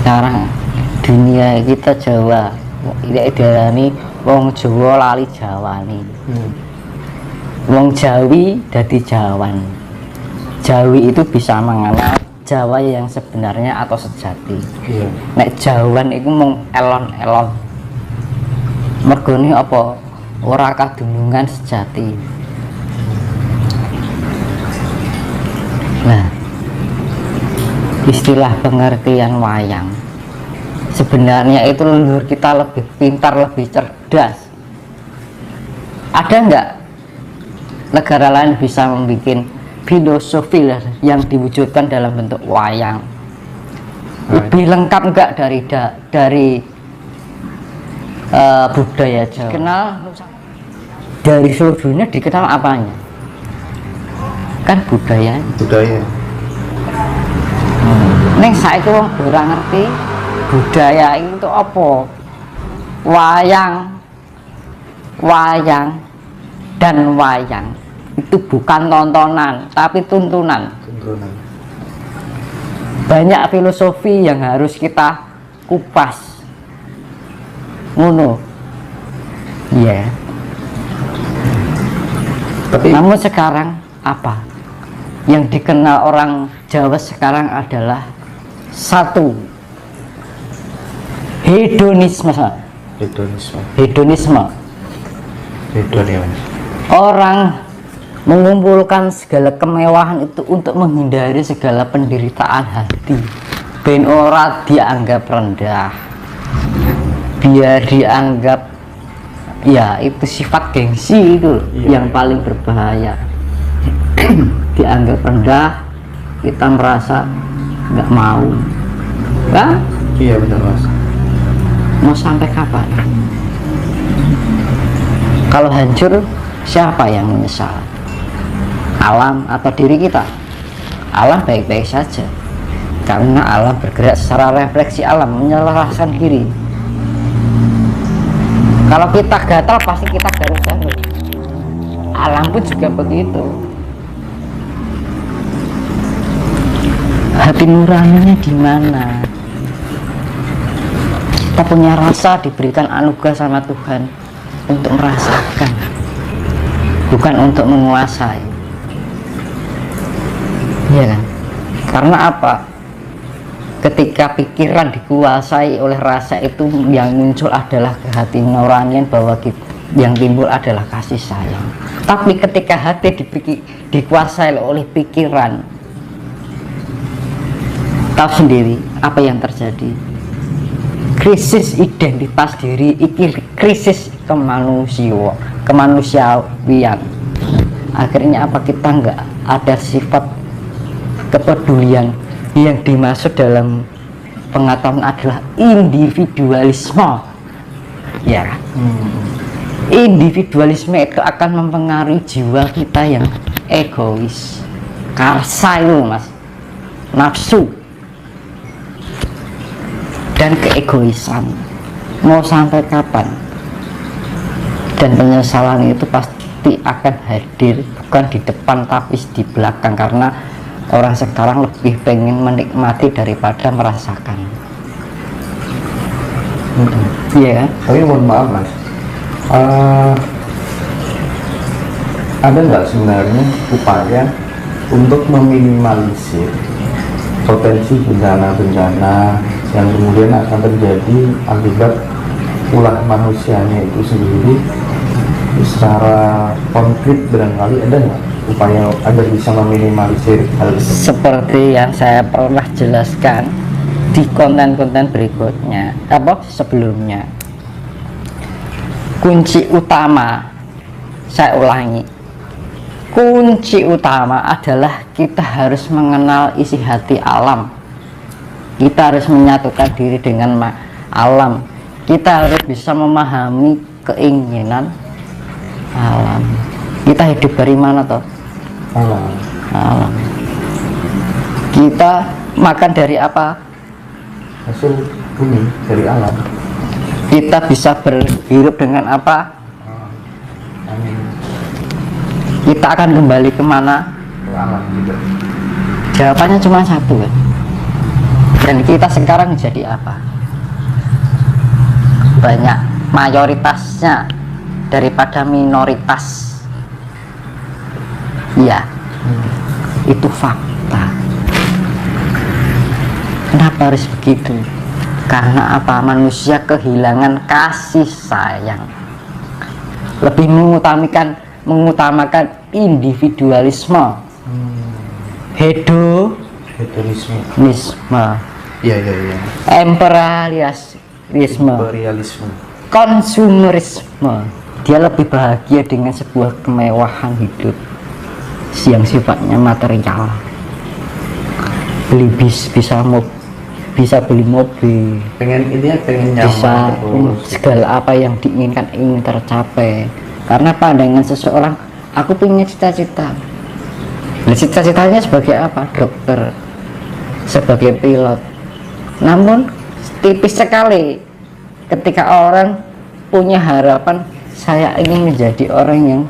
sekarang dunia kita Jawa tidak diarani wong Jawa lali Jawani. Wong Jawi dadi Jawan. Jawi itu bisa mengenal Jawa yang sebenarnya atau sejati. Nek Jawan itu mung elon-elon. Mergone apa? Ora kadunungan sejati. Nah, istilah pengertian wayang sebenarnya itu leluhur kita lebih pintar, lebih cerdas. Ada nggak negara lain bisa membuat filosofi yang diwujudkan dalam bentuk wayang? Lebih lengkap nggak dari budaya Jawa? Dikenal dari seluruh dunia, dikenal apanya? Kan budaya. Neng saiki wong ora ngerti budaya itu apa. Wayang dan wayang itu bukan tontonan tapi tuntunan. Banyak filosofi yang harus kita kupas. Ngono. Iya. Namun sekarang apa yang dikenal orang Jawa sekarang adalah satu, hedonisme. Orang mengumpulkan segala kemewahan itu untuk menghindari segala penderitaan hati, ben ora dianggap rendah, biar dianggap ya itu sifat gengsi itu yang paling berbahaya. Dianggap rendah, kita merasa nggak mau, kan? Iya benar Mas. Mau sampai kapan? Kalau hancur, siapa yang menyesal? Alam atau diri kita? Alam baik-baik saja, karena alam bergerak secara refleksi alam, menyelesaikan diri. Kalau kita gatal, pasti kita garuk-garuk. Alam pun juga begitu. Hati nuraninya di mana? Kita punya rasa, diberikan anugerah sama Tuhan untuk merasakan, bukan untuk menguasai. Iya kan? Karena apa? Ketika pikiran dikuasai oleh rasa, itu yang muncul adalah hati nuranian, bahwa yang timbul adalah kasih sayang. Tapi ketika hati dikuasai oleh pikiran, tahu sendiri apa yang terjadi. Krisis identitas diri, krisis kemanusiaan. Akhirnya apa, kita nggak ada sifat kepedulian yang dimaksud dalam pengetahuan adalah individualisme. Ya, individualisme itu akan mempengaruhi jiwa kita yang egois, karsa itu Mas, nafsu dan keegoisan. Mau sampai kapan? Dan penyesalan itu pasti akan hadir, bukan di depan tapi di belakang, karena orang sekarang lebih pengen menikmati daripada merasakan. Iya kan? Tapi mohon maaf Mas, ada nggak sebenarnya upaya untuk meminimalisir potensi bencana-bencana yang kemudian akan terjadi akibat ulah manusianya itu sendiri secara konkret? Barangkali ada nggak upaya agar bisa meminimalisir hal itu? Seperti yang saya pernah jelaskan di konten-konten berikutnya, sebelumnya. Kunci utama, saya ulangi, kunci utama adalah kita harus mengenal isi hati alam. Kita harus menyatukan diri dengan alam. Kita harus bisa memahami keinginan alam. Kita hidup dari mana toh? Alam. Kita makan dari apa? Hasil bumi, dari alam. Kita bisa berhidup dengan apa? Amin. Kita akan kembali kemana? Ke alam juga. Jawabannya cuma satu kan? Dan kita sekarang jadi apa? Banyak mayoritasnya daripada minoritas. Ya, itu fakta. Kenapa harus begitu? Karena apa? Manusia kehilangan kasih sayang, lebih mengutamakan individualisme, hedonisme. Iya. Imperialisme, konsumerisme. Dia lebih bahagia dengan sebuah kemewahan hidup yang sifatnya material. Beli bisa beli mobil, pengen nyaman bisa terus. segala apa yang diinginkan ingin tercapai. Karena pandangan seseorang, aku punya cita-cita. Nah, cita-citanya sebagai apa? Dokter, sebagai pilot. Namun tipis sekali ketika orang punya harapan, saya ingin menjadi orang yang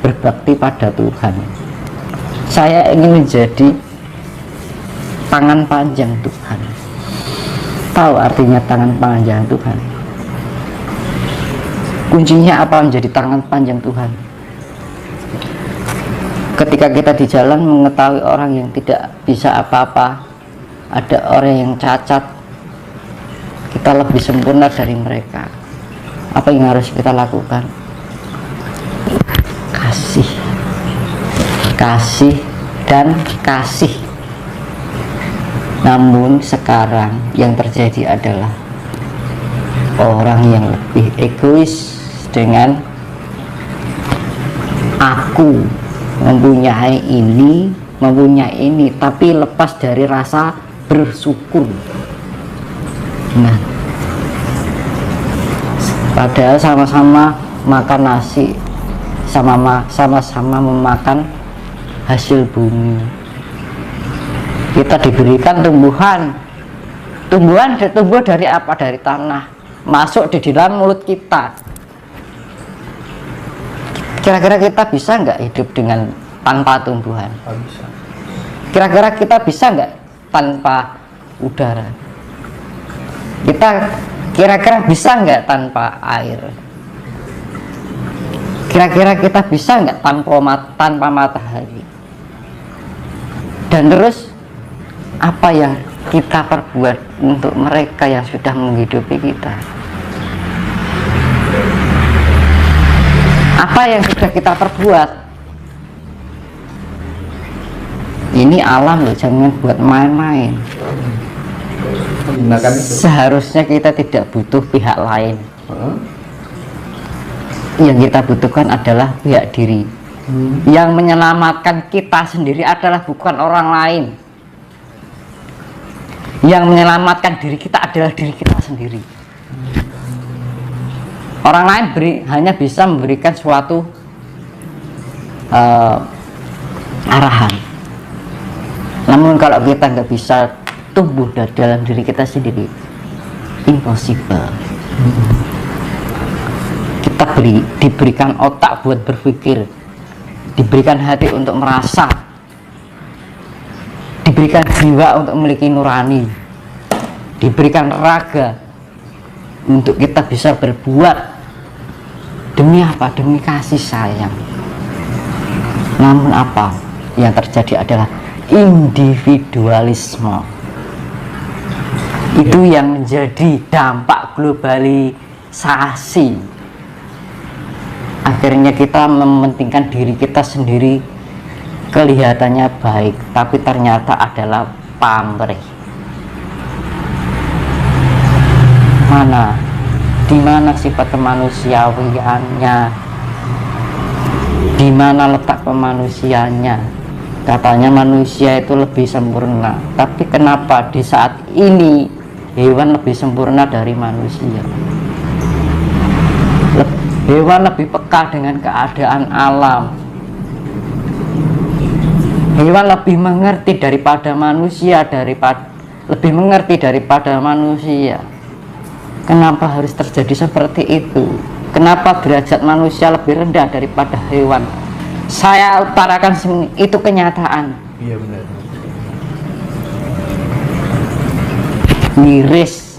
berbakti pada Tuhan, saya ingin menjadi tangan panjang Tuhan. Tahu artinya tangan panjang Tuhan? Kuncinya apa menjadi tangan panjang Tuhan? Ketika kita di jalan mengetahui orang yang tidak bisa apa-apa, ada orang yang cacat, kita lebih sempurna dari mereka. Apa yang harus kita lakukan? Kasih dan kasih. Namun sekarang yang terjadi adalah orang yang lebih egois dengan aku mempunyai ini, tapi lepas dari rasa bersyukur. Nah, padahal sama-sama makan nasi, sama-sama memakan hasil bumi. Kita diberikan tumbuh dari apa? Dari tanah, masuk di dalam mulut kita. Kira-kira kita bisa nggak hidup dengan tanpa tumbuhan? Bisa. Kira-kira kita bisa nggak tanpa udara? Kita kira-kira bisa nggak tanpa air? Kira-kira kita bisa nggak tanpa matahari? Dan terus apa yang kita perbuat untuk mereka yang sudah menghidupi kita? Apa yang sudah kita perbuat? Ini alam loh, jangan buat main-main. Seharusnya kita tidak butuh pihak lain. Yang kita butuhkan adalah pihak diri. Yang menyelamatkan kita sendiri adalah bukan orang lain. Yang menyelamatkan diri kita adalah diri kita sendiri. Orang lain hanya bisa memberikan suatu arahan. Namun kalau kita nggak bisa tumbuh dalam diri kita sendiri, impossible. Kita diberikan otak buat berpikir, diberikan hati untuk merasa, diberikan jiwa untuk memiliki nurani, diberikan raga untuk kita bisa berbuat. Demi apa? Demi kasih sayang. Namun apa yang terjadi adalah individualisme. Itu yang menjadi dampak globalisasi. Akhirnya kita mementingkan diri kita sendiri, kelihatannya baik, tapi ternyata adalah pamrih. Di mana sifat kemanusiawiannya? Di mana letak kemanusiaannya? Katanya manusia itu lebih sempurna, tapi kenapa di saat ini hewan lebih sempurna dari manusia? Hewan lebih peka dengan keadaan alam. Hewan lebih mengerti daripada manusia, lebih mengerti daripada manusia. Kenapa harus terjadi seperti itu? Kenapa derajat manusia lebih rendah daripada hewan? Saya utarakan itu kenyataan. Iya benar. miris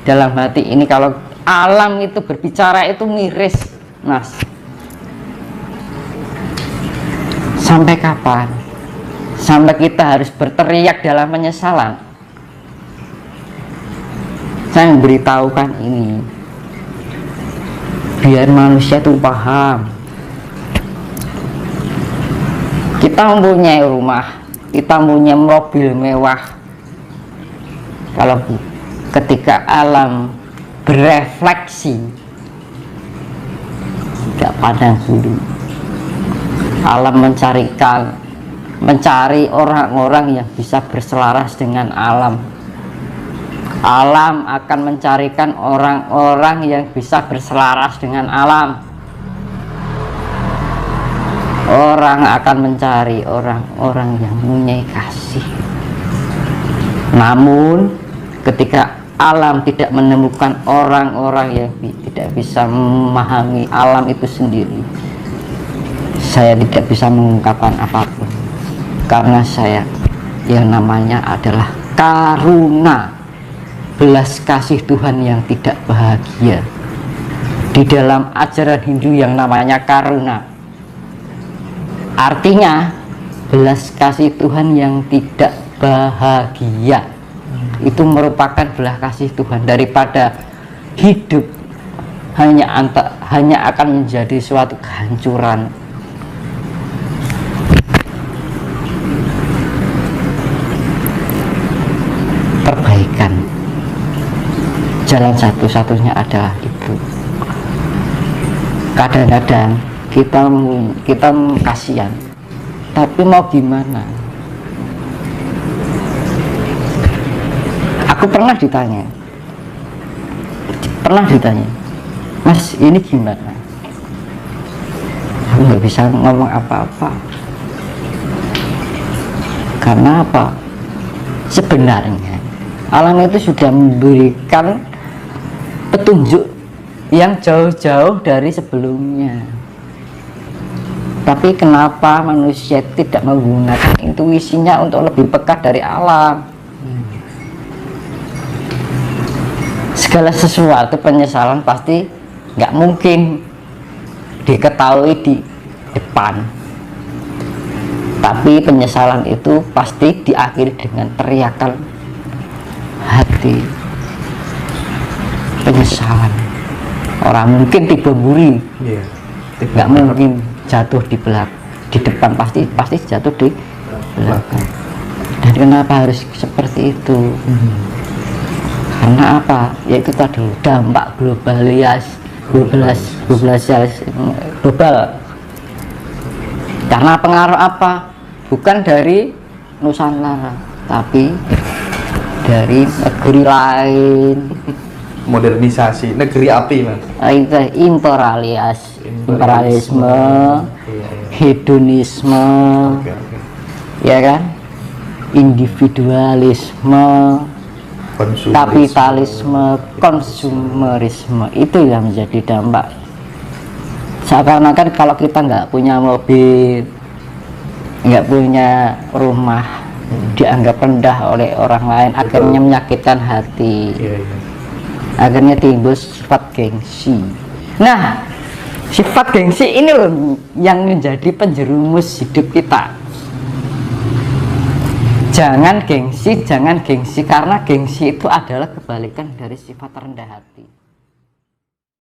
dalam hati ini. Kalau alam itu berbicara itu miris, Mas. Sampai kapan? Sampai kita harus berteriak dalam penyesalan? Saya memberitahukan ini biar manusia itu paham. Kita mempunyai rumah, kita mempunyai mobil mewah. Kalau ketika alam berefleksi, tidak pandang bulu, alam mencari orang-orang yang bisa berselaras dengan alam. Alam akan mencarikan orang-orang yang bisa berselaras dengan alam. Orang akan mencari orang-orang yang mempunyai kasih. Namun ketika alam tidak menemukan orang-orang yang tidak bisa memahami alam itu sendiri, saya tidak bisa mengungkapkan apapun, karena saya yang namanya adalah karuna, belas kasih Tuhan yang tidak bahagia. Di dalam ajaran Hindu yang namanya karuna, artinya belas kasih Tuhan yang tidak bahagia. Itu merupakan belas kasih Tuhan. Daripada hidup hanya akan menjadi suatu kehancuran, perbaikan jalan satu-satunya adalah itu. Kadang-kadang kita kasihan, tapi mau gimana? Aku pernah ditanya, Mas ini gimana? Aku nggak bisa ngomong apa-apa. Karena apa? Sebenarnya alam itu sudah memberikan petunjuk yang jauh-jauh dari sebelumnya. Tapi kenapa manusia tidak menggunakan intuisinya untuk lebih peka dari alam? Segala sesuatu penyesalan pasti nggak mungkin diketahui di depan, tapi penyesalan itu pasti diakhiri dengan teriakan hati. Penyesalan, orang mungkin tiba buri, nggak mungkin jatuh di depan, pasti jatuh di belakang. Dan kenapa harus seperti itu? Karena apa? Yaitu tadi dampak global. Karena pengaruh apa? Bukan dari Nusantara, tapi dari negeri lain. Modernisasi negeri api, Mas. Itu imperialisme, hedonisme, ya kan? Individualisme, kapitalisme, konsumerisme, itu yang menjadi dampak. Seakan-akan kalau kita nggak punya mobil, nggak punya rumah, dianggap rendah oleh orang lain. Betul. Akhirnya menyakitkan hati. Akhirnya timbul sifat gengsi. Nah, sifat gengsi ini loh yang menjadi penjerumus hidup kita. Jangan gengsi, karena gengsi itu adalah kebalikan dari sifat rendah hati.